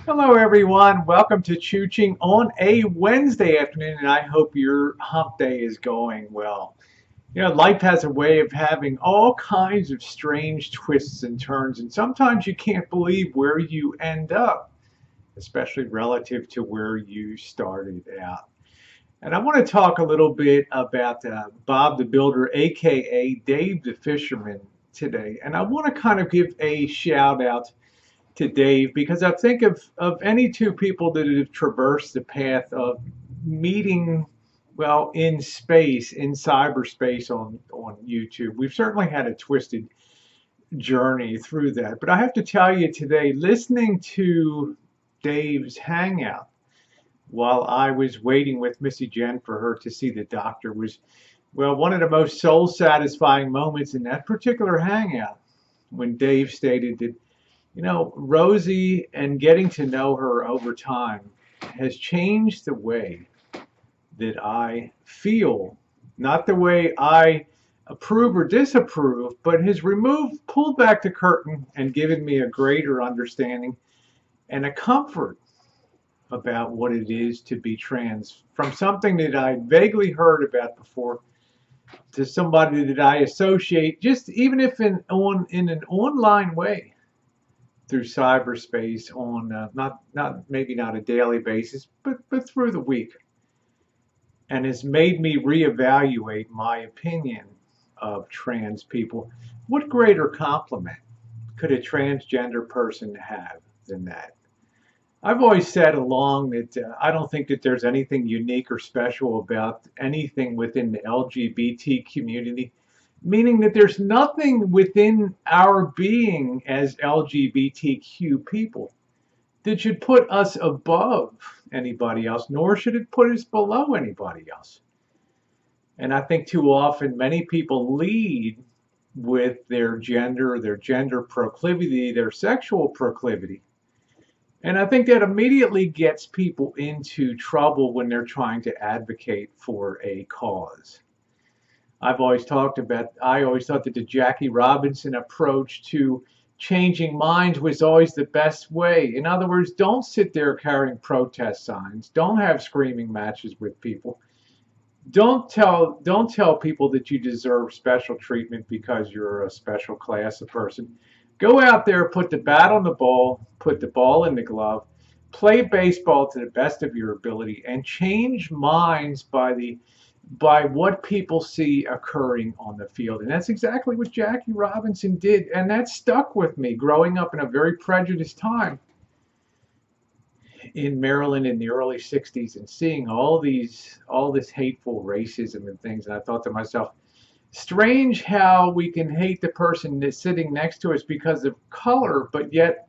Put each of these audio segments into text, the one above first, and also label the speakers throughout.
Speaker 1: Hello, everyone. Welcome to Chooching on a Wednesday afternoon, and I hope your hump day is going well. Life has a way of having all kinds of strange twists and turns, and sometimes you can't believe where you end up, especially relative to where you started out. And I want to talk a little bit about Bob the Builder, aka Dave the Fisherman, today. And I want to kind of give a shout out to Dave because I think of any two people that have traversed the path of meeting, well, in space, in cyberspace on YouTube. We've certainly had a twisted journey through that. But I have to tell you today, listening to Dave's hangout while I was waiting with Missy Jen for her to see the doctor was, well, one of the most soul satisfying moments in that particular hangout when Dave stated that Rosie and getting to know her over time has changed the way that I feel, not the way I approve or disapprove, but has pulled back the curtain and given me a greater understanding and a comfort about what it is to be trans from something that I vaguely heard about before to somebody that I associate just even if in an online way through cyberspace on not maybe not a daily basis, but through the week, and has made me reevaluate my opinion of trans people. What greater compliment could a transgender person have than that? I've always said along that I don't think that there's anything unique or special about anything within the LGBT community, meaning that there's nothing within our being as LGBTQ people that should put us above anybody else, nor should it put us below anybody else. And I think too often many people lead with their gender proclivity, their sexual proclivity. And I think that immediately gets people into trouble when they're trying to advocate for a cause. I always thought that the Jackie Robinson approach to changing minds was always the best way. In other words, don't sit there carrying protest signs. Don't have screaming matches with people. Don't tell people that you deserve special treatment because you're a special class of person. Go out there, put the bat on the ball, put the ball in the glove, play baseball to the best of your ability, and change minds by what people see occurring on the field. And that's exactly what Jackie Robinson did. And that stuck with me growing up in a very prejudiced time in Maryland in the early 60s and seeing all this hateful racism and things. And I thought to myself, strange how we can hate the person that's sitting next to us because of color, but yet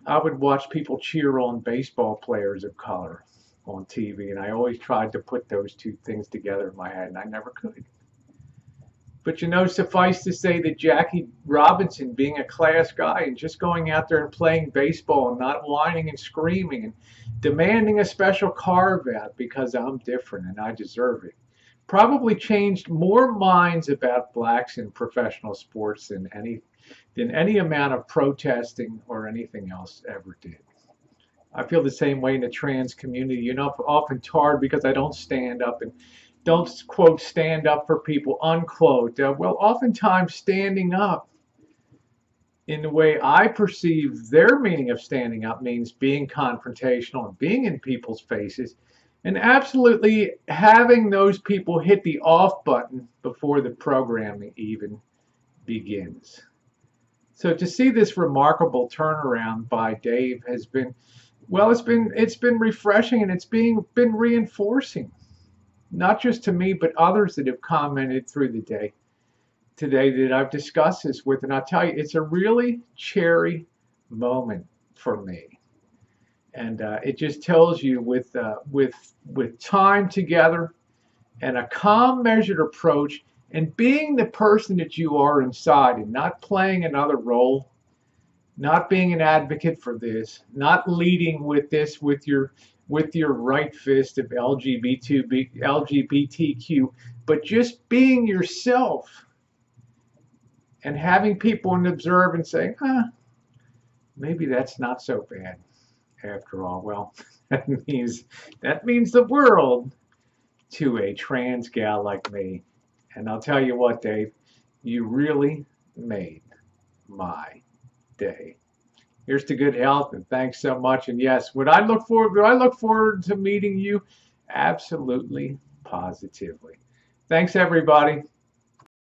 Speaker 1: I would watch people cheer on baseball players of color on TV, and I always tried to put those two things together in my head, and I never could. But suffice to say that Jackie Robinson, being a class guy and just going out there and playing baseball and not whining and screaming and demanding a special carve out because I'm different and I deserve it, probably changed more minds about blacks in professional sports than any amount of protesting or anything else ever did. I feel the same way in the trans community. Often tarred because I don't stand up and don't, quote, stand up for people, unquote. Well, oftentimes standing up in the way I perceive their meaning of standing up means being confrontational and being in people's faces and absolutely having those people hit the off button before the programming even begins. So to see this remarkable turnaround by Dave has been, well, it's been refreshing, and it's been reinforcing, not just to me, but others that have commented through the day today that I've discussed this with. And I'll tell you, it's a really cherry moment for me. And it just tells you with time together and a calm, measured approach and being the person that you are inside and not playing another role, not being an advocate for this, not leading with this with your right fist of LGBTQ, but just being yourself and having people observe and say, maybe that's not so bad. after all. Well, that means the world to a trans gal like me. And I'll tell you what, Dave, you really made my day. Here's to good health, and thanks so much. And yes, would I look forward to meeting you? Absolutely, positively. Thanks, everybody.